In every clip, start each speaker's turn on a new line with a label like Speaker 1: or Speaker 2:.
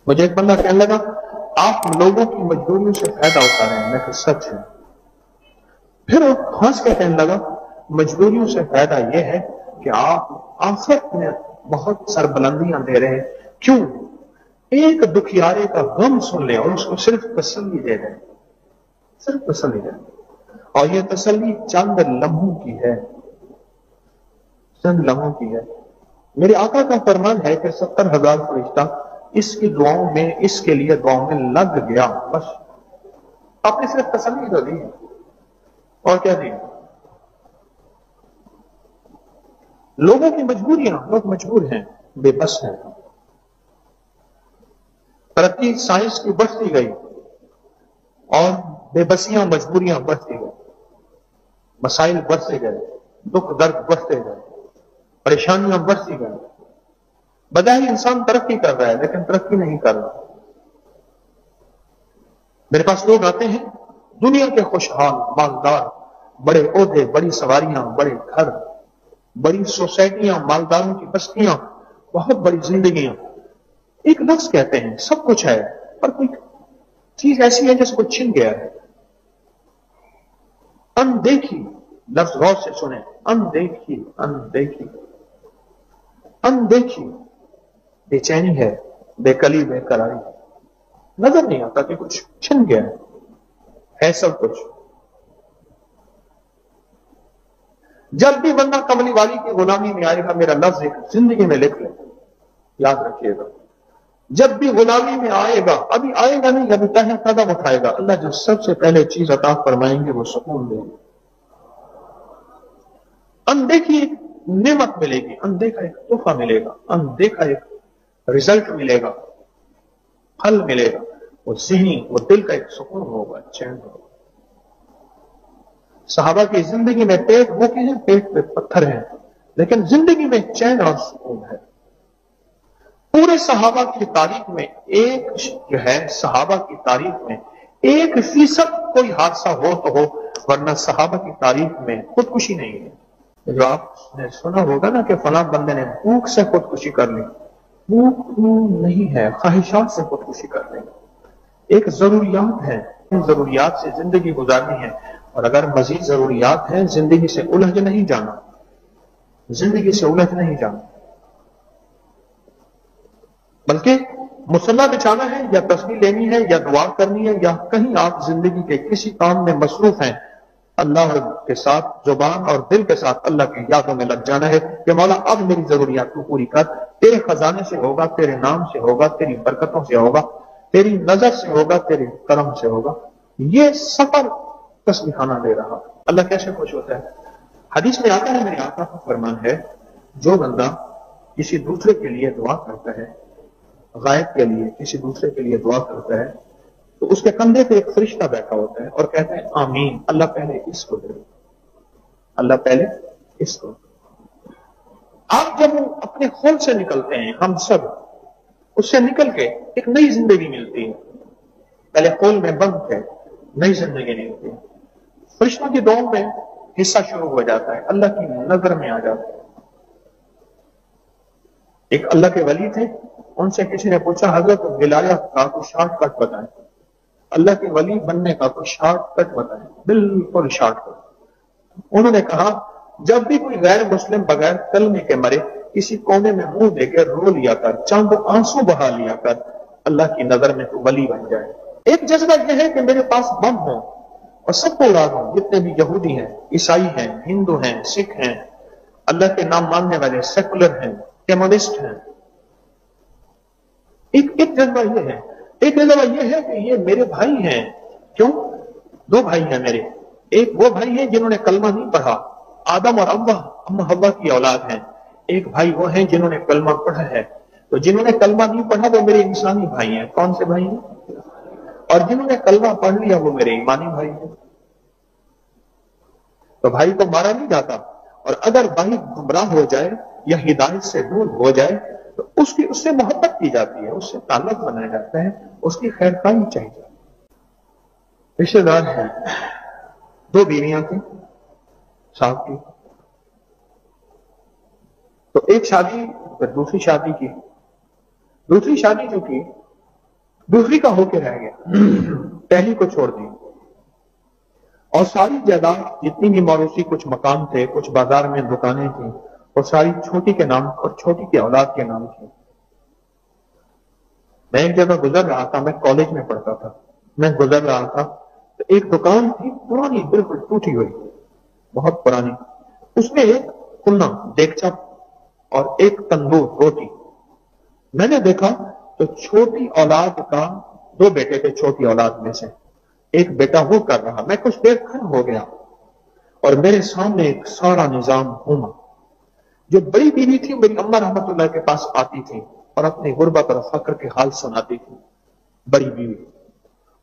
Speaker 1: مجھے ایک بندہ کہنے لگا آپ لوگوں کی مجبوریوں سے فائدہ اٹھا رہے ہیں. میں کہ سچ ہے. پھر وہ ہنس کے کہنے لگا مجبوریوں سے فائدہ یہ ہے کہ آپ آخرت میں بہت سربلندیاں دے رہے ہیں. کیوں؟ ایک دکھیارے کا غم سن لیں اور اس کو صرف تسلی دے دیں. صرف تسلی دیں. اور یہ تسلی چند لمحوں کی ہے. چند لمحوں کی ہے. میرے آقا کا فرمان ہے کہ 70,000 فرشتہ اس کی دعاؤں میں، اس کے لیے دعاؤں میں لگ گیا. بس آپ نے صرف تسلی تو دی اور کیا دی. لوگوں کی مجبوریاں، لوگ مجبور ہیں، بے بس ہیں. ترقی سائنس کی بڑھتی گئی اور بے بسیاں، مجبوریاں بڑھتی گئی. مسائل بڑھتے گئے، دکھ درد بڑھتے گئے، پریشانیاں بڑھتی گئی. بظاہر انسان ترقی کر رہا ہے لیکن ترقی نہیں کر رہا. میرے پاس لوگ آتے ہیں دنیا کے خوشحال، مالدار، بڑے عہدے، بڑی سواریاں، بڑے گھر، بڑی سوسائٹیاں، مالداروں کی بستیاں، بہت بڑی زندگیاں. ایک لفظ کہتے ہیں سب کچھ ہے پر کوئی چیز ایسی ہے جس کو چھن گیا ہے. اندیکھی. لفظ غور سے سنیں. اندیکھی. اندیکھی. اندیکھی. بے چینی ہے، بے کلی، بے قراری. نظر نہیں آتا کہ کچھ چھن گیا ہے سب کچھ. جب بھی بندہ کملی والی کی غلامی میں آئے گا، میرا لفظ ایک زندگی میں لکھ لیں، یاد رکھیے گا. جب بھی غلامی میں آئے گا، ابھی آئے گا نہیں، ابھی پہلا قدم اٹھائے گا، اللہ جو سب سے پہلے چیز عطا فرمائیں گے وہ سکون دیں گے. اندیکھی ایک نعمت ملے گی، اندیکھا ایک تحفہ ملے گا، اندیکھا ایک رزلٹ ملے گا، پھل ملے گا. وہ ذہنی، وہ دل کا ایک سکون ہوگا، چین ہوگا. صحابہ کی زندگی میں پیٹ بھوکے ہیں، پیٹ پہ پتھر ہیں، لیکن زندگی میں چین اور سکون ہے. پورے صحابہ کی تاریخ میں ایک جو ہے، صحابہ کی تاریخ میں 1% کوئی حادثہ ہو تو ہو، ورنہ صحابہ کی تاریخ میں خودکشی نہیں ہے. جو آپ نے سنا ہوگا نا کہ فلاں بندے نے بھوک سے خودکشی کر لی، بھوک نہیں ہے، خواہشات سے خودکشی کر لی. ایک ضروریات ہے، ان ضروریات سے زندگی گزارنی ہے. اور اگر مزید ضروریات ہیں، زندگی سے الجھ نہیں جانا، زندگی سے الجھ نہیں جانا، بلکہ مصلح بچھانا ہے یا تسبیح لینی ہے یا دعا کرنی ہے یا کہیں آپ زندگی کے کسی کام میں مصروف ہیں، اللہ کے ساتھ، زبان اور دل کے ساتھ اللہ کی یادوں میں لگ جانا ہے کہ مولا اب میری ضروریات کو پوری کر. تیرے خزانے سے ہوگا، تیرے نام سے ہوگا، تیری برکتوں سے ہوگا، تیری نظر سے ہوگا، تیرے کرم سے ہوگا. یہ سفر تسبیحانہ دے رہا. اللہ کیسے خوش ہوتا ہے. حدیث میں آتا ہے، میرے آقا کا فرمان ہے، جو بندہ کسی دوسرے کے لیے دعا کرتا ہے، غائب کے لیے کسی دوسرے کے لیے دعا کرتا ہے، تو اس کے کندھے پہ ایک فرشتہ بیٹھا ہوتا ہے اور کہتا ہے آمین، اللہ پہلے اس کو دے، اللہ پہلے اس کو. آپ جب اپنے خون سے نکلتے ہیں، ہم سب اس سے نکل کے ایک نئی زندگی ملتی ہے. پہلے خون میں بند تھے، نئی زندگی ملتی ہے. فرشتوں کی دعاؤں میں حصہ شروع ہو جاتا ہے، اللہ کی نظر میں آ جاتا ہے. ایک اللہ کے ولی تھے، ان سے کسی نے پوچھا حضرت ولایت کا کوئی شارٹ کٹ بتائیں، اللہ کے ولی بننے کا کوئی شارٹ کٹ بتائیں، بالکل شارٹ کٹ. انہوں نے کہا جب بھی کوئی غیر مسلم بغیر کلمے کے مرے، کسی کونے میں منہ دے کے رو لیا کر، چاند آنسو بہا لیا کر، اللہ کی نظر میں تو ولی بن جائے. ایک جذبہ یہ ہے کہ میرے پاس بم ہو اور سب کو اڑا دوں، جتنے بھی یہودی ہیں، عیسائی ہیں، ہندو ہیں، سکھ ہیں، اللہ کے نام ماننے والے، سیکولر ہیں، کمیونسٹ ہیں. ایک جذبہ یہ ہے. ایک جذبہ یہ ہے کہ یہ میرے بھائی ہیں. کیوں؟ دو بھائی ہیں میرے. ایک وہ بھائی ہیں جنہوں نے کلمہ نہیں پڑھا، آدم اور حوا کی اولاد ہیں. ایک بھائی وہ ہیں جنہوں نے کلمہ پڑھا ہے. تو جنہوں نے کلمہ نہیں پڑھا وہ میرے انسانی بھائی ہیں. کون سے بھائی ہیں؟ اور جنہوں نے کلمہ پڑھ لیا وہ میرے ایمانی بھائی ہیں. تو بھائی کو مارا نہیں جاتا، اور اگر بھائی گمراہ ہو جائے یا ہدایت سے دور ہو جائے تو اس سے محبت کی جاتی ہے، اس سے تعلق بنایا جاتا ہے، اس کی خیر خواہی چاہیے. رشتے دار ہیں، دو بیویاں تھیں صاحب کی، تو ایک شادی پھر دوسری شادی کی. دوسری شادی جو کی دوسری کا ہو کے رہ گیا، پہلی کو چھوڑ دی، اور ساری جائیداد جتنی بھی موروثی کچھ مکان تھے، کچھ بازار میں دکانیں تھیں، اور ساری چھوٹی کے نام اور چھوٹی کی اولاد کے نام تھی۔ میں ایک جگہ گزر رہا تھا، میں کالج میں پڑھتا تھا، میں گزر رہا تھا تو ایک دکان تھی پرانی، بالکل ٹوٹی ہوئی، بہت پرانی، اس میں ایک کلنا دیگچا اور ایک تندور روٹی۔ میں نے دیکھا تو چھوٹی اولاد کا، دو بیٹے تھے چھوٹی اولاد میں سے، ایک بیٹا وہ کر رہا، میں کچھ دیر کھڑا ہو گیا اور میرے سامنے ایک سارا نظام گھوما۔ جو بڑی بیوی تھی میری اماں رحمت اللہ کے پاس آتی تھی اور اپنی غربت اور فقر کے حال سناتی تھی، بڑی بیوی،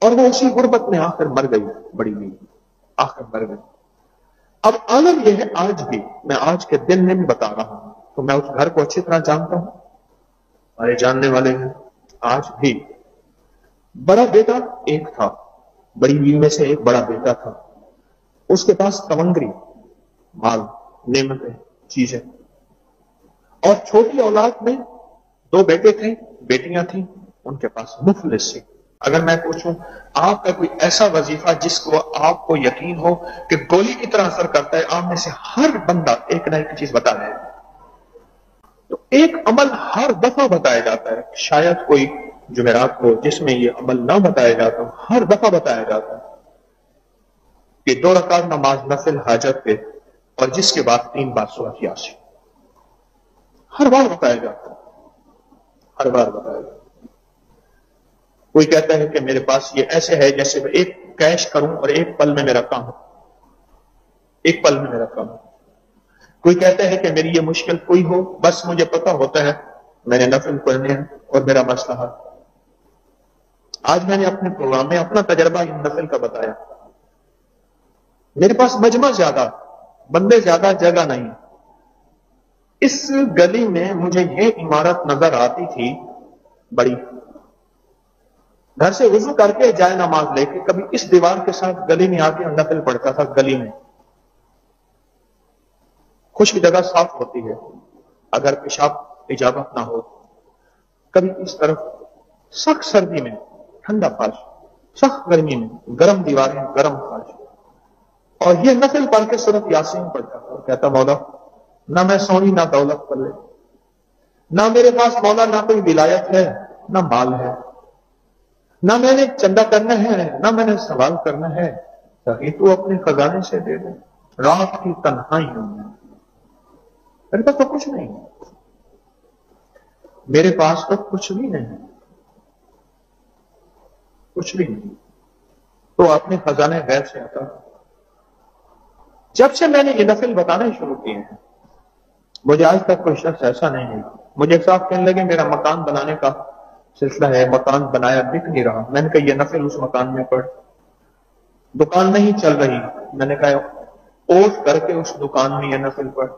Speaker 1: اور وہ اسی غربت میں آخر مر گئی، بڑی بیوی آخر مر گئی۔ اب عالم یہ ہے، آج بھی میں آج کے دن میں بھی بتا رہا ہوں تو میں اس گھر کو اچھی طرح جانتا ہوں، ہمارے جاننے والے ہیں، آج بھی بڑا بیٹا ایک تھا، بڑی بیوی میں سے ایک بڑا بیٹا تھا، اس کے پاس تمنگری، مال، نعمتیں، چیزیں، اور چھوٹی اولاد میں دو بیٹے تھے، بیٹیاں تھیں، ان کے پاس مفلس تھی۔ اگر میں پوچھوں آپ کا کوئی ایسا وظیفہ جس کو آپ کو یقین ہو کہ گولی کی طرح اثر کرتا ہے، آپ میں سے ہر بندہ ایک نہ ایک چیز بتا رہے ہیں، تو ایک عمل ہر دفعہ بتایا جاتا ہے، شاید کوئی جمعرات ہو جس میں یہ عمل نہ بتایا جاتا، ہر دفعہ بتایا جاتا ہے کہ 2 رکعت نماز نفل حاجت پہ، اور جس کے بعد 3 بار سورۃ یاسین، ہر بار بتایا جاتا ہے، ہر بار بتایا جاتا ہے۔ کوئی کہتا ہے کہ میرے پاس یہ ایسے ہے جیسے میں ایک کیش کروں اور ایک پل میں میرا کام، ایک پل میں میرا کام۔ کوئی کہتا ہے کہ میری یہ مشکل کوئی ہو، بس مجھے پتا ہوتا ہے میں نے نفل پڑھنے ہیں اور میرا مسئلہ ہے۔ آج میں نے اپنے پروگرام میں اپنا تجربہ ان نفل کا بتایا۔ میرے پاس مجمع زیادہ، بندے زیادہ، جگہ نہیں۔ اس گلی میں مجھے یہ عمارت نظر آتی تھی بڑی، گھر سے وضو کر کے جائے نماز لے کے کبھی اس دیوار کے ساتھ گلی میں آ کے نفل پڑھتا تھا، گلی میں خشک جگہ صاف ہوتی ہے، اگر پیشاب اجابت نہ ہو، کبھی اس طرف سخت سردی میں ٹھنڈا فرش، سخت گرمی میں گرم دیواریں، گرم فرش، اور یہ نفل پڑھ کے سورۃ یاسین پڑھتا اور کہتا مولا نہ میں سونی نہ دولت کر لے، نہ میرے پاس مولا نہ کوئی ولایت ہے نہ مال ہے، نہ میں نے چندہ کرنا ہے نہ میں نے سوال کرنا ہے، تاکہ تو اپنے خزانے سے دے دے۔ رات کی تنہائیوں میں میرے پاس تو کچھ نہیں، میرے پاس تو کچھ بھی نہیں، کچھ بھی نہیں، تو اپنے خزانے غیب سے آتا۔ جب سے میں نے یہ نفل بتانے شروع کیے ہیں، مجھے آج تک کوئی شخص ایسا نہیں ہے، مجھے صاحب کہنے لگے میرا مکان بنانے کا سلسلہ ہے، مکان بنایا بک نہیں رہا، میں نے کہا یہ نفل اس مکان میں پڑھ، دکان نہیں چل رہی، میں نے کہا اوٹ کر کے اس دکان میں یہ نفل پڑھ،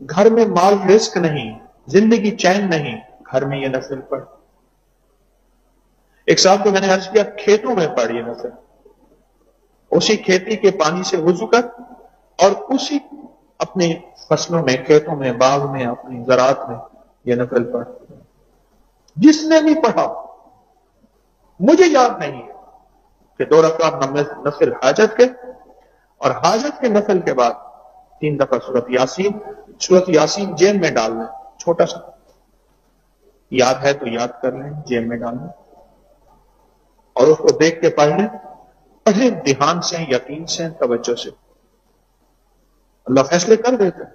Speaker 1: گھر میں مال رزق نہیں، زندگی چین نہیں، گھر میں یہ نفل پڑھ۔ ایک صاحب کو میں نے عرض کیا کھیتوں میں پڑھ یہ نفل، اسی کھیتی کے پانی سے وضو کر اور اسی اپنے فصلوں میں، کھیتوں میں، باغ میں، اپنی زراعت میں یہ نفل پڑھ۔ جس نے بھی پڑھا، مجھے یاد نہیں ہے کہ 2 رکعت نفل حاجت کے، اور حاجت کے نفل کے بعد 3 دفعہ سورۃ یاسین، سورۃ یاسین جیب میں ڈال لیں، چھوٹا سا، یاد ہے تو یاد کر لیں، جیب میں ڈال لیں اور اس کو دیکھ کے پڑھ لیں، پڑھیں دھیان سے، یقین سے، توجہ سے، اللہ فیصلے کر دیتا ہے۔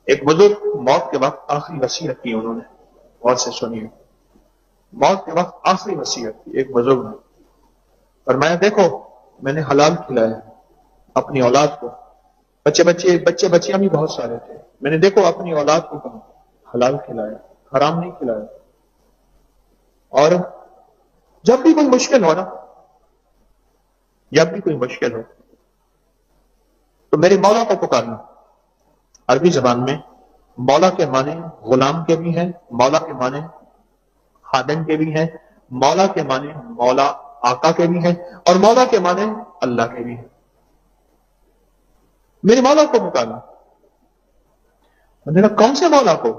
Speaker 1: ایک بزرگ موت کے وقت آخری وصیت کی انہوں نے، غور سے سنیے، موت کے وقت آخری وصیت کی ایک بزرگ نے، فرمایا دیکھو میں نے حلال کھلایا اپنی اولاد کو، بچے بچیاں بھی بہت سارے تھے، میں نے دیکھو اپنی اولاد کو کہا حلال کھلایا، حرام نہیں کھلایا، اور جب بھی کوئی مشکل ہو نا، جب بھی کوئی مشکل ہو تو میرے مولا کو پکارنا۔ عربی زبان میں مولا کے معنی غلام کے بھی ہیں، مولا کے معنی خادم کے بھی ہیں، مولا کے معنی مولا آقا کے بھی ہیں، اور مولا کے معنی اللہ کے بھی ہیں۔ میرے مولا کو پکارنا، میں نے کہا کون سے مولا کو؟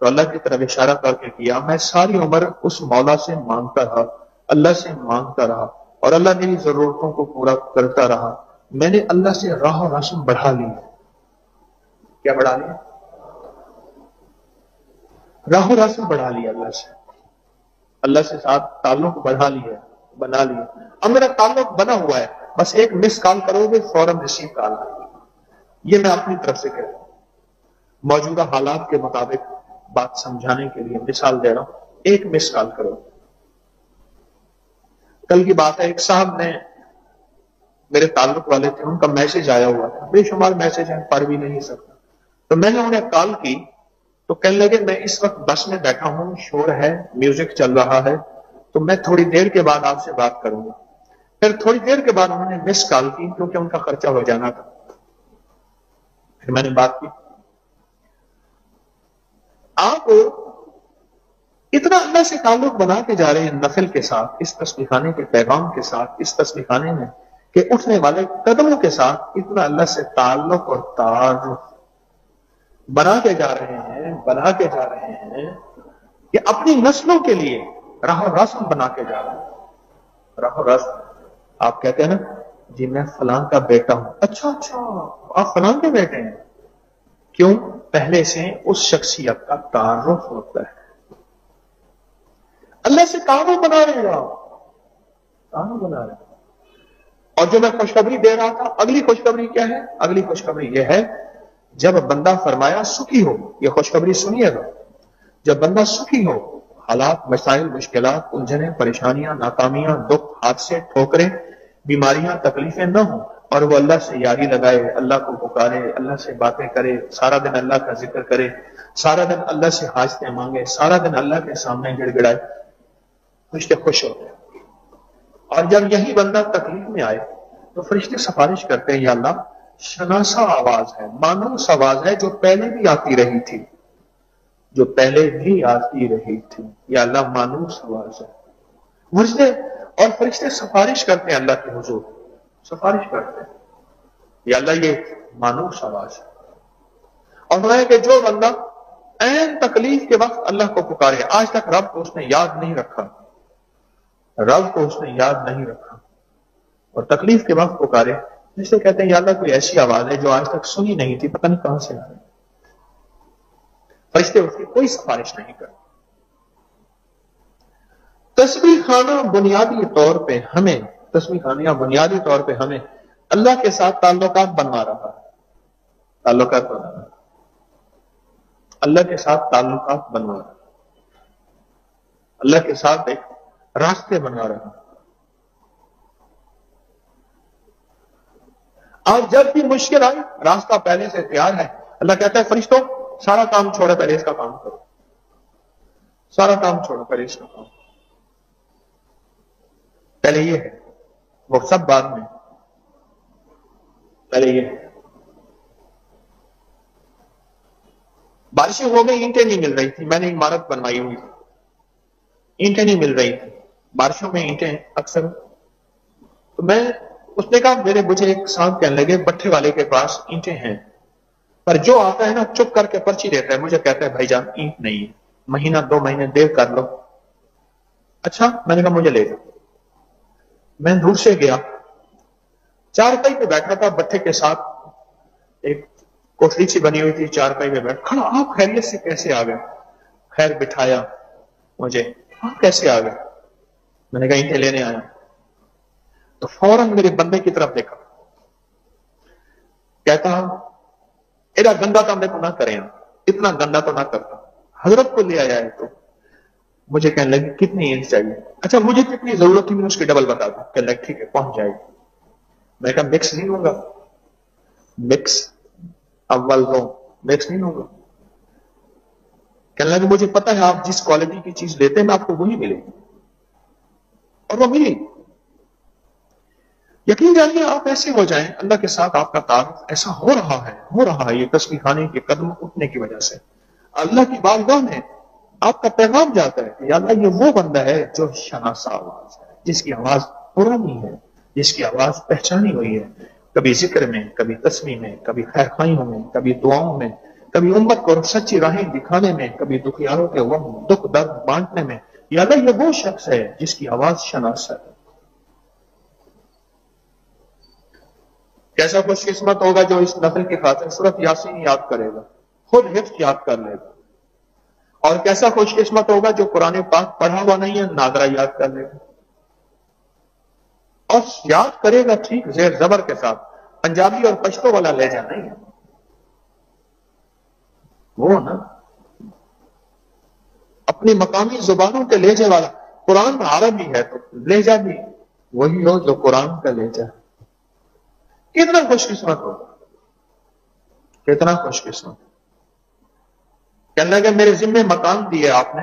Speaker 1: تو اللہ کی طرف اشارہ کر کے کیا، میں ساری عمر اس مولا سے مانگتا رہا، اللہ سے مانگتا رہا، اور اللہ میری ضرورتوں کو پورا کرتا رہا۔ میں نے اللہ سے راہ و رسم بڑھا لی۔ کیا بڑھا لیا؟ راہ و رسم بڑھا لیا اللہ سے ساتھ تعلق بڑھا لیا، بنا لیا۔ اب میرا تعلق بنا ہوا ہے، بس ایک مس کال کرو گے فوراً ریسیو کال آئے گی۔ یہ میں اپنی طرف سے کہہ رہا ہوں، موجودہ حالات کے مطابق بات سمجھانے کے لیے مثال دے رہا ہوں۔ ایک مس کال کرو۔ کل کی بات ہے، ایک صاحب نے میرے تعلق والے تھے، ان کا میسج آیا ہوا تھا، بے شمار میسج ہیں، پڑھ بھی نہیں سکتا، تو میں نے انہیں کال کی تو کہنے لگے میں اس وقت بس میں بیٹھا ہوں، شور ہے، میوزک چل رہا ہے، تو میں تھوڑی دیر کے بعد آپ سے بات کروں گا۔ پھر تھوڑی دیر کے بعد انہوں نے مس کال کی کیونکہ ان کا خرچہ ہو جانا تھا۔ پھر میں نے بات کی۔ آپ اتنا اللہ سے تعلق بنا کے جا رہے ہیں نفل کے ساتھ، اس تسبیح خانے کے پیغام کے ساتھ، اس تسبیح خانے میں کہ اٹھنے والے قدموں کے ساتھ اتنا اللہ سے تعلق اور تعارف بنا کے جا رہے ہیں کہ اپنی نسلوں کے لیے راہ و رسم بنا کے جا رہے ہیں۔ راہ و رسم، آپ کہتے ہیں نا جی میں فلاں کا بیٹا ہوں، اچھا آپ فلاں کے بیٹے ہیں، کیوں؟ پہلے سے اس شخصیت کا تعارف ہوتا ہے، اللہ سے تعارف بنا رہے ہیں، تعارف بنا رہے ہیں۔ اور جو میں خوشخبری دے رہا تھا، اگلی خوشخبری کیا ہے؟ اگلی خوشخبری یہ ہے، جب بندہ فرمایا سکھی ہو، یہ خوشخبری سنیے گا، جب بندہ سکھی ہو، حالات، مسائل، مشکلات، الجھنیں، پریشانیاں، ناکامیاں، دکھ، حادثے، ٹھوکریں، بیماریاں، تکلیفیں نہ ہوں، اور وہ اللہ سے یاری لگائے، اللہ کو پکارے، اللہ سے باتیں کرے، سارا دن اللہ کا ذکر کرے، سارا دن اللہ سے حاجتیں مانگے، سارا دن اللہ کے سامنے گڑ گڑائے، فرشتے خوش ہوتے ہیں۔ اور جب یہی بندہ تکلیف میں آئے تو فرشتے سفارش کرتے ہیں، یا اللہ شناسا آواز ہے، مانوس آواز ہے جو پہلے بھی آتی رہی تھی، یا اللہ مانوس آواز ہے۔ فرشتے سفارش کرتے ہیں اللہ کے حضور، سفارش کرتے ہیں، یا اللہ یہ مانوس آواز ہے۔ اور فرمایا کہ جو بندہ عین تکلیف کے وقت اللہ کو پکارے، آج تک رب کو اس نے یاد نہیں رکھا، اور تکلیف کے وقت پکارے، جس سے کہتے ہیں یا اللہ کوئی ایسی آواز ہے جو آج تک سنی نہیں تھی، پتہ نہیں کہاں سے آ رہی۔ فرشتے اس کی کوئی سفارش نہیں کرتے۔ تسبیح خانہ بنیادی طور پہ ہمیں اللہ کے ساتھ تعلقات بنوا رہا ہے، اللہ کے ساتھ تعلقات بنوا رہا ہے، اللہ کے ساتھ ایک راستے بنوا رہا ہے۔ آج جب بھی مشکل آئی، راستہ پہلے سے تیار ہے، اللہ کہتا ہے فرشتوں سارا کام چھوڑو، پہلے اس کا کام کرو، سارا کام چھوڑو، پہلے اس کا کام، پہلے یہ ہے، وہ سب بعد میں، پہلے یہ ہے۔ بارشیں ہو گئی، اینٹیں نہیں مل رہی تھی، میں نے عمارت بنوائی ہوئی تھی، اینٹیں نہیں مل رہی تھی، بارشوں میں اینٹیں اکثر، تو اس نے کہا مجھے ایک صاحب کہنے لگے بٹھے والے کے پاس اینٹیں ہیں، پر جو آتا ہے نا چپ کر کے پرچی دیتا ہے، مجھے کہتا ہے بھائی جان اینٹ نہیں ہے، مہینہ 2 مہینے دیر کر لو۔ اچھا، میں نے کہا مجھے لے جاؤ۔ میں دور سے گیا، چارپائی پہ بیٹھا تھا بٹھے کے ساتھ، ایک کوٹری سی بنی ہوئی تھی، چارپائی پہ بیٹھ کھڑا، آپ خیریت سے کیسے آ گئے؟ خیر بٹھایا مجھے، آپ کیسے آ گئے؟ میں نے کہا اینٹیں لینے آیا۔ تو فوراً میرے بندے کی طرف دیکھا، کہتا ایڈا گندا کام دیکھو نہ کریں، اتنا گندا تو نہ کرتا، حضرت کو لے آیا ہے۔ تو مجھے کہنے لگے کتنی اینٹ چاہیے؟ اچھا مجھے کتنی ضرورت تھی میں اس کی ڈبل بتا دوں۔ کہنے لگے ٹھیک ہے پہنچ جائے گی۔ میں نے کہا مکس نہیں ہوگا، مکس اول رو مکس نہیں ہوگا۔ کہنے لگے مجھے پتا ہے آپ جس کوالٹی کی چیز لیتے ہیں میں آپ کو وہی ملے گی، اور وہ ملی۔ یقین جانیے آپ ایسے ہو جائیں، اللہ کے ساتھ آپ کا تعارف ایسا ہو رہا ہے یہ تسبیح خانے کے قدم اٹھنے کی وجہ سے، اللہ کی بارگاہ میں آپ کا پیغام جاتا ہے کہ یا اللہ یہ وہ بندہ ہے جو شناسا آواز ہے، جس کی آواز پرانی ہے، جس کی آواز پہچانی ہوئی ہے، کبھی ذکر میں، کبھی تسبیح میں، کبھی خیر خائیوں میں، کبھی دعاؤں میں، کبھی امت کو سچی راہیں دکھانے میں، کبھی دکھیاروں کے دکھ درد بانٹنے میں. یا اللہ یہ وہ شخص ہے جس کی آواز شناس ہے. کیسا خوش قسمت ہوگا جو اس نفل کی خاطر سورۃ یاسین یاد کرے گا، خود حفظ یاد کر لے گا. اور کیسا خوش قسمت ہوگا جو قرآن پاک پڑھا ہوا نہیں ہے، ناظرہ یاد کر لے گا. اور یاد کرے گا ٹھیک زیر زبر کے ساتھ، پنجابی اور پشتو والا لہجہ نہیں ہے وہ نا، اپنی مقامی زبانوں کے لہجے والا. قرآن عربی ہے تو لہجہ بھی وہی ہو جو قرآن کا لہجہ ہے. کتنا خوش قسمت ہوگا، کتنا خوش قسمت. کہنے لگا میرے ذمہ مکان دیے آپ نے،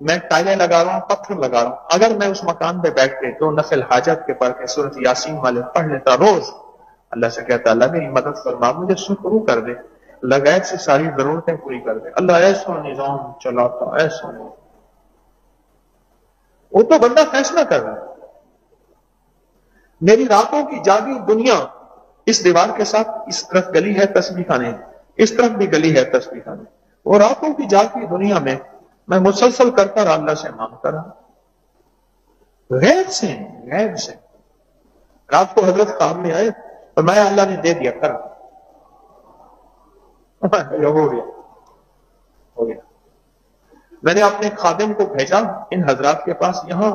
Speaker 1: میں ٹائلیں لگا رہا ہوں، پتھر لگا رہا ہوں، اگر میں اس مکان پہ بیٹھ کے دو نفل حاجت کے پڑھ کے سورۃ یاسین والے پڑھ لیتا روز، اللہ سے کہتا اللہ میری مدد فرما، مجھے شروع کر دے، لغیب سے ساری ضرورتیں پوری کر دے. اللہ ایسا نظام چلاتا، ایسا نہیں. وہ تو بندہ فیصلہ کر رہا ہے. میری راتوں کی جاگی دنیا اس دیوار کے ساتھ اس طرف گلی ہے تسبیح خانے، اس طرف بھی گلی ہے تسبیح خانے. وہ راتوں کی جاگی دنیا میں میں مسلسل کرتا رہا، اللہ سے مانگتا رہا، غیب سے. غیب سے رات کو حضرت خواب میں آئے اور میں اللہ نے دے دیا کر ہو گیا. میں نے اپنے خادم کو بھیجا ان حضرات کے پاس. یہاں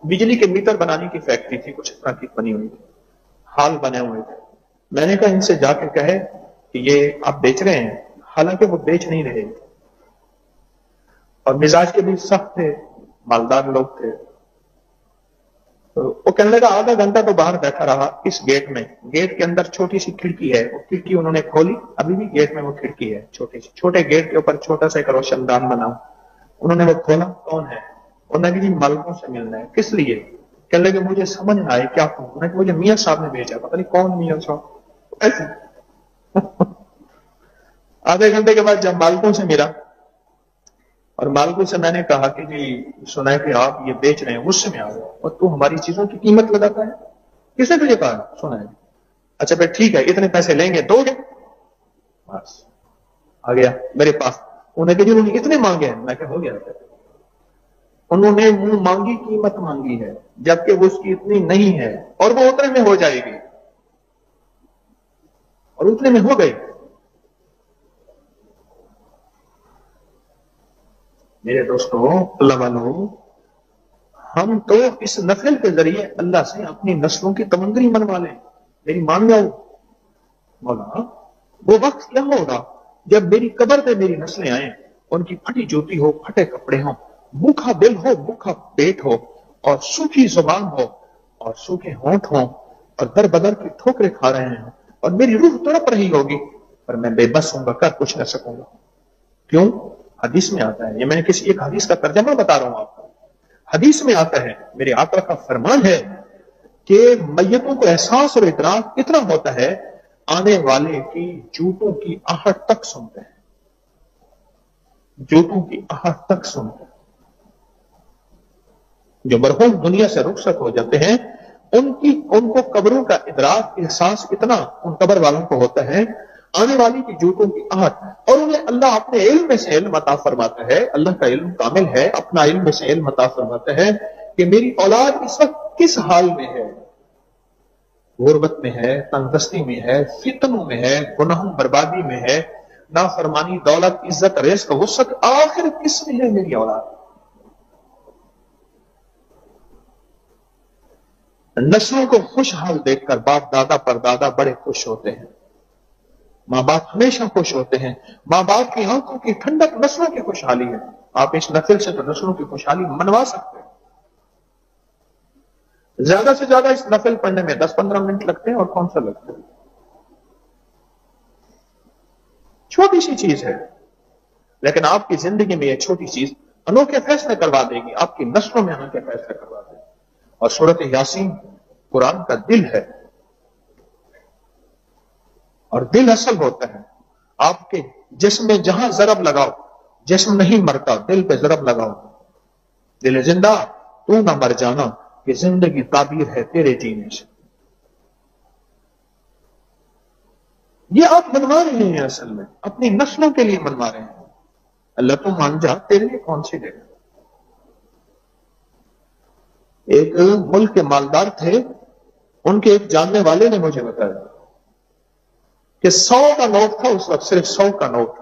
Speaker 1: بجلی کے میٹر بنانے کی فیکٹری تھی، کچھ اس طرح کی بنی ہوئی تھی، ہال بنے ہوئے تھے. میں نے کہا ان سے جا کے کہے کہ یہ آپ بیچ رہے ہیں، حالانکہ وہ بیچ نہیں رہے اور مزاج کے بھی سخت تھے، مالدار لوگ تھے. وہ کہنے لگا آدھا گھنٹہ تو باہر بیٹھا رہا اس گیٹ میں. گیٹ کے اندر چھوٹی سی کھڑکی ہے، وہ کھڑکی انہوں نے کھولی، ابھی بھی گیٹ میں وہ کھڑکی ہے چھوٹی سی، چھوٹے گیٹ کے اوپر چھوٹا سا ایک روشن دان بنا. انہوں نے وہ کھولا، کون ہے؟ انہوں نے جی مالکوں سے ملنا ہے. کس لیے؟ کہنے لگے مجھے سمجھ نہ آئے کیا کہوں. انہوں نے مجھے میاں صاحب نے بھیجا، پتہ نہیں کون میاں صاحب. ایسے آدھے گھنٹے کے بعد جب مالکوں سے ملا اور مالکوں سے میں نے کہا کہ جی سنا ہے کہ آپ یہ بیچ رہے ہیں، غصے میں آ گئے اور تو ہماری چیزوں کی قیمت لگاتا ہے. کس نے تجھے کہا؟ سنا ہے. اچھا پھر ٹھیک ہے، اتنے پیسے لیں گے، دو گے؟ بس آ گیا میرے پاس. انہوں نے جنہوں نے اتنے مانگے ہیں، میں کہ ہو گیا. انہوں نے منہ مانگی قیمت مانگی ہے، جبکہ وہ اس کی اتنی نہیں ہے اور وہ اتنے میں ہو جائے گی اور اتنے میں ہو گئی. میرے دوستوں، اللہ والوں، ہم تو اس نفل کے ذریعے اللہ سے اپنی نسلوں کی تمنگری منوا لیں. میری مان جاؤ مولا، وہ وقت کیا ہوگا جب میری قبر پہ میری نسلیں آئیں، ان کی پھٹی جوتی ہو، پھٹے کپڑے ہوں، بھوکا دل ہو، بھوکا پیٹ ہو، اور سوکھی زبان ہو اور سوکھے ہونٹ ہوں اور در بدر کی ٹھوکریں کھا رہے ہیں اور میری روح تڑپ رہی ہوگی پر میں بے بس ہوں گا، کر کچھ نہ سکوں گا. کیوں؟ حدیث میں آتا ہے، یہ میں کسی ایک حدیث کا ترجمہ بتا رہا ہوں آپ کو. حدیث میں آتا ہے، میرے آقا کا فرمان ہے کہ میتوں کو احساس اور ادراک اتنا ہوتا ہے، آنے والے کی جوتوں کی آہٹ تک سنتے ہیں، جوتوں کی آہٹ تک سنتے ہیں. جو مرحوم دنیا سے رخصت ہو جاتے ہیں ان کو قبروں کا ادراک، احساس اتنا ان قبر والوں کو ہوتا ہے، آنے والی کی جوتوں کی آہٹ. اور انہیں اللہ اپنے علم میں سے علم عطا فرماتا ہے، اللہ کا علم کامل ہے، اپنا علم میں سے علم عطا فرماتا ہے کہ میری اولاد اس وقت کس حال میں ہے، غربت میں ہے، تنگ دستی میں ہے، فتنوں میں ہے، گناہوں بربادی میں ہے، نافرمانی، دولت، عزت، رزق، وسعت، آخر کس میں ہے میری اولاد. نسلوں کو خوشحال دیکھ کر باپ دادا پر دادا بڑے خوش ہوتے ہیں، ماں باپ ہمیشہ خوش ہوتے ہیں. ماں باپ کی آنکھوں کی ٹھنڈک نسلوں کی خوشحالی ہے. آپ اس نسل سے تو نسلوں کی خوشحالی منوا سکتے ہیں. زیادہ سے زیادہ اس نفل پڑھنے میں 10-15 منٹ لگتے ہیں، اور کون سا لگتا ہے؟ چھوٹی سی چیز ہے، لیکن آپ کی زندگی میں یہ چھوٹی چیز انوکھے فیصلے کروا دے گی، آپ کی نسلوں میں انوکھے فیصلے کروا دے گی. اور سورۃ یاسین قرآن کا دل ہے، اور دل اصل ہوتا ہے. آپ کے جسم میں جہاں ضرب لگاؤ، جسم نہیں مرتا، دل پہ ضرب لگاؤ. دل زندہ تو نہ مر جانا، کہ زندگی تعبیر ہے تیرے جینے سے. یہ آپ منوا رہے ہیں، اصل میں اپنی نسلوں کے لیے منوا رہے ہیں۔ اللہ تو مان جا، تیرے لیے کون سی جگہ۔ ایک ملک کے مالدار تھے، ان کے ایک جاننے والے نے مجھے بتایا کہ 100 کا نوٹ تھا اس وقت، صرف 100 کا نوٹ،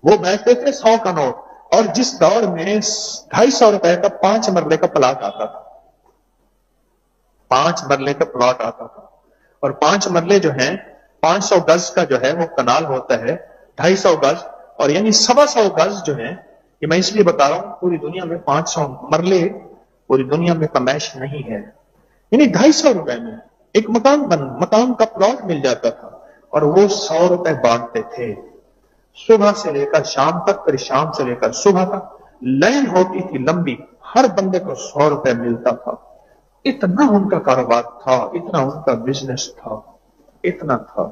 Speaker 1: وہ بیچتے تھے 100 کا نوٹ، اور جس دور میں 250 روپے کا 5 مرلے کا پلاٹ آتا تھا، 5 مرلے کا پلاٹ آتا تھا، اور 5 مرلے جو ہیں 500 گز کا جو ہے وہ کنال ہوتا ہے، 250 گز، اور یعنی 125 گز جو ہیں، یہ میں اس لیے بتا رہا ہوں پوری دنیا میں 500 مرلے پوری دنیا میں کمائش نہیں ہے، یعنی 250 روپے میں ایک مکان کا پلاٹ مل جاتا تھا، اور وہ 100 روپے بانٹتے تھے، صبح سے لے کر شام تک، پھر شام سے لے کر صبح تک، لائن ہوتی تھی لمبی، ہر بندے کو 100 روپے ملتا تھا۔ اتنا ان کا کاروبار تھا، اتنا ان کا بزنس تھا، اتنا تھا۔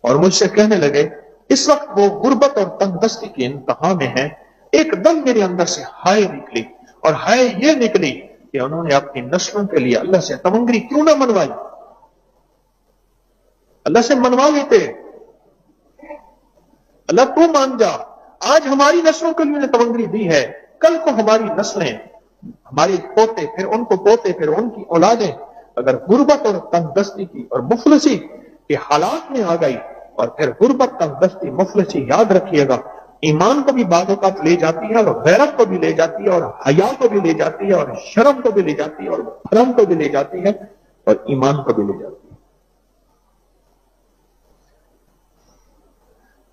Speaker 1: اور مجھ سے کہنے لگے اس وقت وہ غربت اور تنگ دستی کی انتہا میں ہے، ایک دم میرے اندر سے ہائے نکلی، اور ہائے یہ نکلی کہ انہوں نے اپنی نسلوں کے لیے اللہ سے تمنگری کیوں نہ منوائی، اللہ سے منوا لیتے، اللہ تو مان جا، آج ہماری نسلوں کے لیے تمنگری دی ہے، کل کو ہماری نسلیں، ہمارے پوتے، پھر ان کو پوتے، پھر ان کی اولادیں اگر غربت اور تنگ دستی کی اور مفلسی کے حالات میں آ گئی، اور پھر غربت، تنگ دستی، مفلسی، یاد رکھیے گا ایمان کو بھی بعض اوقات لے جاتی ہے، اور غیرت کو بھی لے جاتی ہے، اور حیا کو بھی لے جاتی ہے، اور شرم کو بھی لے جاتی ہے، اور حرم کو بھی لے جاتی ہے، اور ایمان کو بھی لے جاتی ہے۔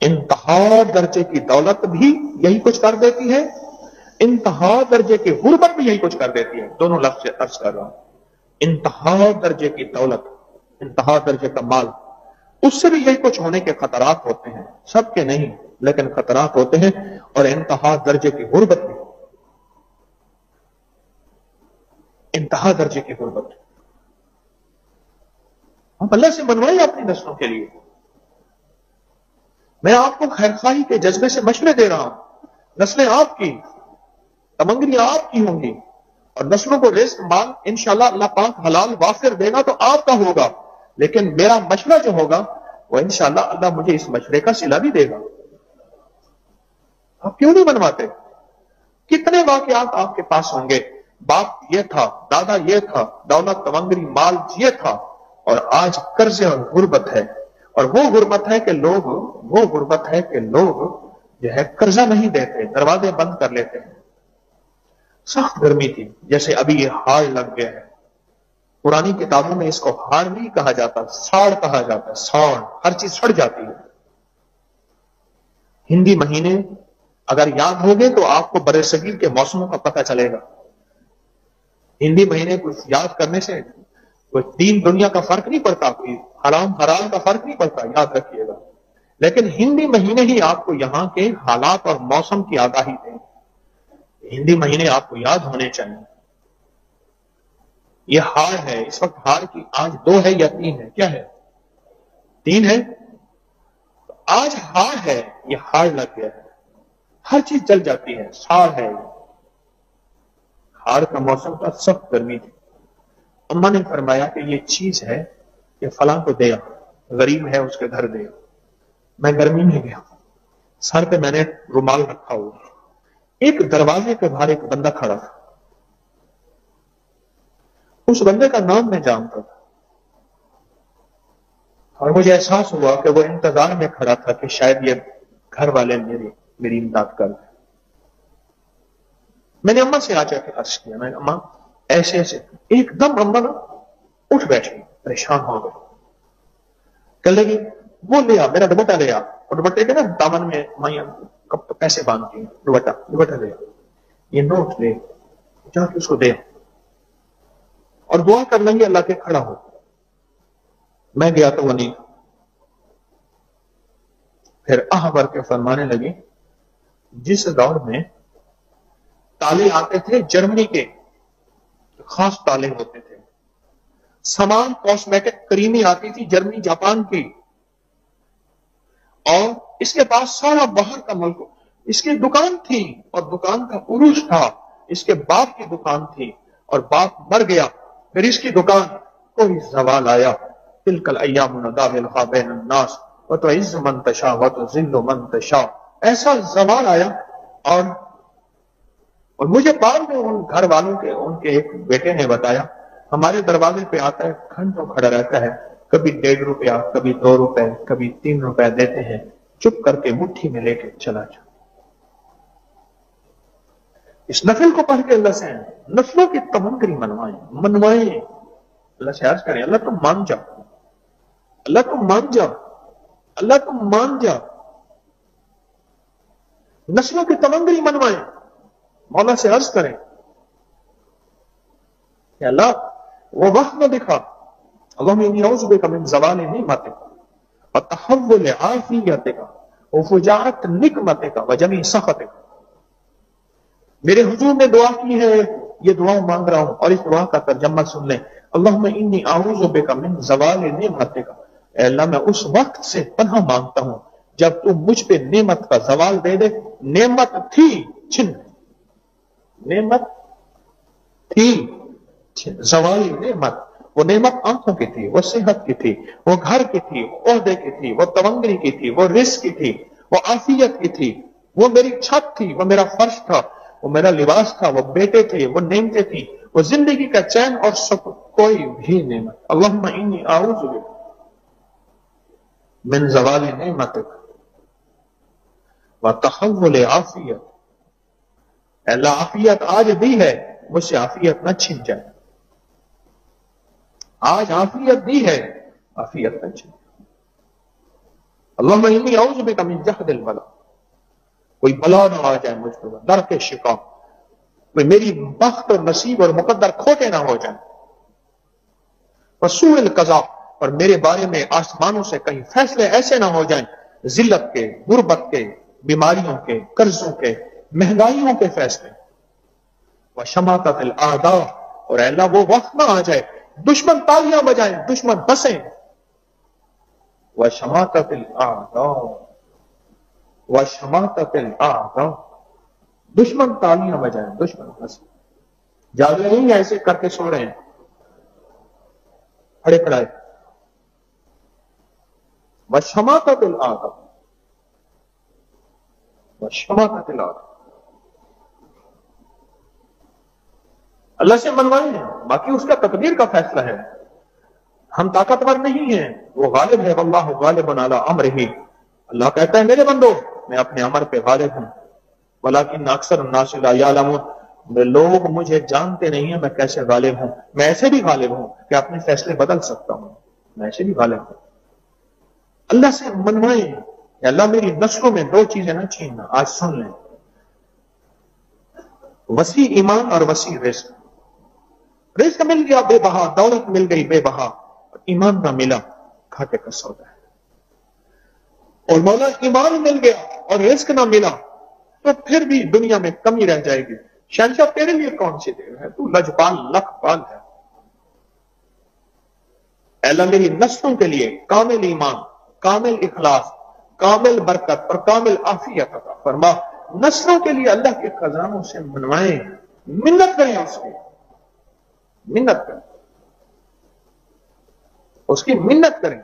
Speaker 1: انتہا درجے کی دولت بھی یہی کچھ کر دیتی ہے، انتہا درجے کی غربت بھی یہی کچھ کر دیتی ہے، دونوں لفظ سے عرض کر رہا ہوں۔ انتہا درجے کی دولت، انتہا درجے کا مال، اس سے بھی یہی کچھ ہونے کے خطرات ہوتے ہیں، سب کے نہیں لیکن خطرات ہوتے ہیں، اور انتہا درجے کی غربت بھی، انتہا درجے کی غربت۔ ہم اللہ سے منوائیں اپنی نسلوں کے لیے۔ میں آپ کو خیر خواہی کے جذبے سے مشورے دے رہا ہوں، نسلیں آپ کی، تمنگریاں آپ کی ہوں گی، اور نسلوں کو رزق مال انشاءاللہ اللہ پاک حلال وافر دے گا تو آپ کا ہوگا، لیکن میرا مشورہ جو ہوگا وہ انشاءاللہ اللہ مجھے اس مشورے کا صلہ بھی دے گا۔ آپ کیوں نہیں بنواتے؟ کتنے واقعات آپ کے پاس ہوں گے، باپ یہ تھا، دادا یہ تھا، دولت، تمنگری، مال یہ تھا، اور آج قرضے اور غربت ہے، اور وہ غربت ہے کہ لوگ جو ہے قرضہ نہیں دیتے، دروازے بند کر لیتے ہیں۔ سخت گرمی تھی، جیسے ابھی یہ ہاڑ لگ گیا ہے، پرانی کتابوں میں اس کو ہاڑ نہیں کہا جاتا، ساڑ کہا جاتا ہے، ساڑ، ہر چیز سڑ جاتی ہے۔ ہندی مہینے اگر یاد ہوگے تو آپ کو برصغیر کے موسموں کا پتہ چلے گا۔ ہندی مہینے کو یاد کرنے سے کوئی دین دنیا کا فرق نہیں پڑتا، کوئی حرام حرام کا فرق نہیں پڑتا، یاد رکھیے گا، لیکن ہندی مہینے ہی آپ کو یہاں کے حالات اور موسم کی آگاہی دیں، ہندی مہینے آپ کو یاد ہونے چاہیے۔ یہ ہاڑ ہے، اس وقت ہاڑ کی آج 2 ہے یا 3 ہے؟ کیا ہے؟ 3 ہے۔ آج ہاڑ ہے، یہ ہاڑ لگ گیا ہے، ہر چیز جل جاتی ہے، ساڑ ہے۔ ہاڑ کا موسم تھا، سخت گرمی تھی، اماں نے فرمایا کہ یہ چیز ہے کہ فلاں کو دے، غریب ہے اس کے گھر دے۔ میں گرمی میں گیا، سر پہ میں نے رومال رکھا ہوا، ایک دروازے کے باہر ایک بندہ کھڑا تھا، اس بندے کا نام میں جانتا تھا، اور مجھے احساس ہوا کہ وہ انتظار میں کھڑا تھا کہ شاید یہ گھر والے میری امداد کر دیں۔ میں نے اماں سے آ جا کے عرض کیا، میں نے اماں ایسے ایسے، ایک دم اماں نا اٹھ بیٹھی، پریشان ہو گئی، کہنے لگی وہ لیا میرا دوپٹہ لیا، اور دوپٹے کے نا دامن میں مائیں کب تو پیسے باندھتی ہیں، دوپٹہ لیا، یہ نوٹ لے جا کے اس کو دے، اور دعا کر لیں گے اللہ کے کھڑا ہو۔ میں گیا تو وہ نہیں، پھر بھر کے فرمانے لگی جس دور میں تالے آتے تھے جرمنی کے، خاص تالے ہوتے تھے، سامان کاسمیٹک کریمی آتی تھی جرمنی جاپان کی، اور اس کے پاس سارا باہر کا ملک، اس کی دکان تھی اور دکان کا عروج تھا، اس کے باپ کی دکان تھی اور باپ مر گیا، پھر اس کی دکان، کوئی زوال آیا، تلک الایام نداولها بین الناس وتعز من تشاء وتذل من تشاء، ایسا زوال آیا اور مجھے بعد میں ان گھر والوں کے ان کے ایک بیٹے نے بتایا، ہمارے دروازے پہ آتا ہے، گھنٹوں کھڑا رہتا ہے، کبھی 1.5 روپیہ، کبھی 2 روپے، کبھی 3 روپے دیتے ہیں، چپ کر کے مٹھی میں لے کے چلا جا۔ اس نفل کو پڑھ کے اللہ سے نفلوں کی تمنگری منوائیں، اللہ سے عرض کریں، اللہ تم مان جا، اللہ تم مان جا، اللہ تم مان جا، نسلوں کی تمنگری منوائیں، مولا سے عرض کریں کہ اللہ وہ وقت نہ دکھا، اللہم انی اعوذ بک من زوال نعمتک وتحول عافیتک وفجاعت نقمتک وجمیع سخطک۔ میرے حضور نے دعا کی ہے، یہ دعا مانگ رہا ہوں، اور اس دعا کا ترجمہ سن لیں، اللہم انی اعوذ بک من زوال نعمتک، اے اللہ میں اس وقت سے پناہ مانگتا ہوں جب تو مجھ پہ نعمت کا زوال دے دے، نعمت تھی چھن، نعمت تھی زوال نعمت، وہ نعمت آنکھوں کی تھی، وہ صحت کی تھی، وہ گھر کی تھی، وہ عہدے کی تھی، وہ تمنگری کی تھی، وہ رزق کی تھی، وہ عافیت کی تھی، وہ میری چھت تھی، وہ میرا فرش تھا، وہ میرا لباس تھا، وہ بیٹے تھے، وہ نعمتیں تھی، وہ زندگی کا چین اور سکون، کوئی بھی نعمت۔ اللہم انی اعوذ بک من زوال نعمتک وتحول عافیت، اے اللہ عافیت آج دی ہے، مجھ سے عافیت نہ چھن جائے، آج عافیت دی ہے، عافیت نہ چھن جائے۔ اللہم انی اعوذ بک من جہد البلا، کوئی بلا نہ آ جائے مجھ پر، درک شکام، کوئی میری بخت اور نصیب اور مقدر کھوٹے نہ ہو جائیں، وسوء القضاء، اور میرے بارے میں آسمانوں سے کہیں فیصلے ایسے نہ ہو جائیں، ذلت کے، غربت کے، بیماریوں کے، قرضوں کے، مہنگائیوں کے فیصلے، وشماتت الاعداء، اور اے اللہ وہ وقت نہ آ جائے دشمن تالیاں بجائیں، دشمن ہنسیں، وشماتت الاعداء، وشماتت الاعداء، دشمن تالیاں بجائیں، دشمن ہنسیں، جاگ رہے ہیں ایسے کر کے سو رہے ہیں، کھڑے کھڑائے، وشماتت الاعداء، وشماتت الاعداء، اللہ سے منوائیں ہیں، باقی اس کا تقدیر کا فیصلہ ہے، ہم طاقتور نہیں ہیں، وہ غالب ہے، واللہ غالب علی امرہ، اللہ کہتا ہے میرے بندو میں اپنے امر پہ غالب ہوں، ولکن اکثر الناس لا یعلمون، لوگ مجھے جانتے نہیں ہیں میں کیسے غالب ہوں، میں ایسے بھی غالب ہوں کہ اپنے فیصلے بدل سکتا ہوں، میں ایسے بھی غالب ہوں۔ اللہ سے منوائیں کہ اللہ میری نسلوں میں 2 چیزیں نہ چھیننا، آج سن لیں، وسیع ایمان اور وسیع رزق، رزق مل گیا بے بہا، دولت مل گئی بے بہا، ایمان نہ ملا، گھاٹے کا سودا ہے، اور مولا ایمان مل گیا اور رزق نہ ملا تو پھر بھی دنیا میں کمی رہ جائے گی، شہنشاہ تیرے لیے کون سی دیر ہے، تو لجپال لکھ پال ہے، اے اللہ میری نسلوں کے لیے کامل ایمان، کامل اخلاص، کامل برکت اور کامل عافیت عطا فرما، نسلوں کے لیے اللہ کے خزانوں سے منوائیں، منت کریں، اس کی منت کریں، اس کی منت کریں،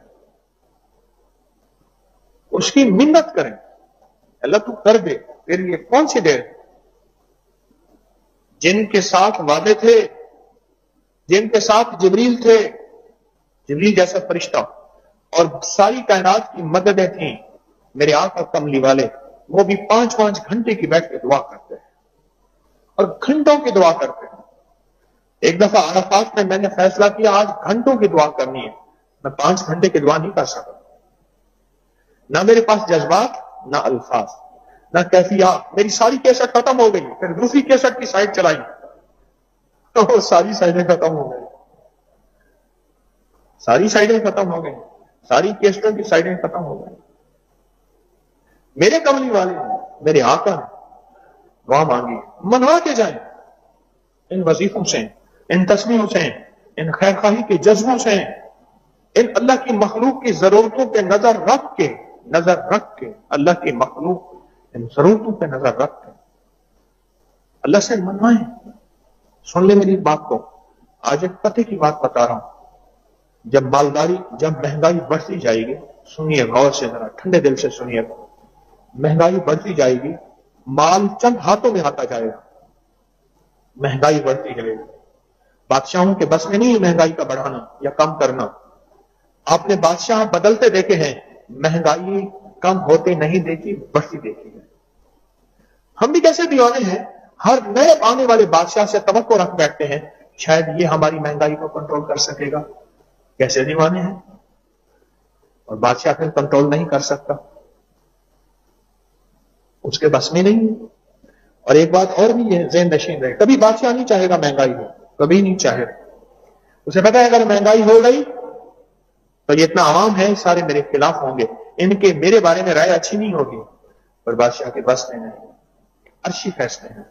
Speaker 1: اس کی منت کریں، اللہ تو کر دے، تیرے لیے کون سی دیر، جن کے ساتھ وعدے تھے، جن کے ساتھ جبریل تھے، جبریل جیسا فرشتہ، اور ساری کائنات کی مددیں تھیں، میرے آقا کملی والے، وہ بھی 5 گھنٹے کی بیٹھ کے دعا کرتے ہیں، اور گھنٹوں کی دعا کرتے ہیں۔ ایک دفعہ عرفات میں نے فیصلہ کیا آج گھنٹوں کی دعا کرنی ہے، میں 5 گھنٹے کی دعا نہیں کر سکتا، نہ میرے پاس جذبات، نہ الفاظ، نہ کیفیات، میری ساری کیسٹ ختم ہو گئی، پھر دوسری کیسٹ کی سائٹ چلائی تو ساری سائٹیں ختم ہو گئی، ساری سائٹیں ختم ہو گئی، ساری کیسٹوں کی سائٹیں ختم ہو گئی۔ میرے کملی والے میرے آقا نے دعا مانگی، منوا کے جائیں، ان وظیفوں سے، ان تسبیحوں سے، ان خیر خواہی کے جذبوں سے، ان اللہ کی مخلوق کی ضرورتوں پہ نظر رکھ کے اللہ کی مخلوق ان ضرورتوں پہ نظر رکھ کے اللہ سے منوائیں۔ سن لے میری بات کو، آج ایک پتے کی بات بتا رہا ہوں، جب مہنگائی بڑھتی جائے گی، سنیے غور سے، ذرا ٹھنڈے دل سے سنیے، مہنگائی بڑھتی جائے گی، مال چند ہاتھوں میں آتا جائے گا، مہنگائی بڑھتی جائے گی۔ بادشاہوں کے بس میں نہیں مہنگائی کا بڑھانا یا کم کرنا۔ آپ نے بادشاہ بدلتے دیکھے ہیں، مہنگائی کم ہوتے نہیں دیکھی، بڑھتی دیکھی ہے۔ ہم بھی کیسے دیوانے ہیں، ہر نئے آنے والے بادشاہ سے توقع رکھ بیٹھتے ہیں شاید یہ ہماری مہنگائی کو کنٹرول کر سکے گا۔ کیسے دیوانے ہیں، اور بادشاہ پھر کنٹرول نہیں کر سکتا، اس کے بس میں نہیں ہے۔ اور ایک بات اور بھی ہے، ذہن نشین رہے، کبھی بادشاہ نہیں چاہے گا مہنگائی ہو، کبھی نہیں چاہے گا۔ اسے پتا ہے اگر مہنگائی ہو گئی تو یہ اتنا عوام ہے، سارے میرے خلاف ہوں گے، ان کے میرے بارے میں رائے اچھی نہیں ہوگی، پر بادشاہ کے بس میں نہیں، عرشی فیصلے ہیں۔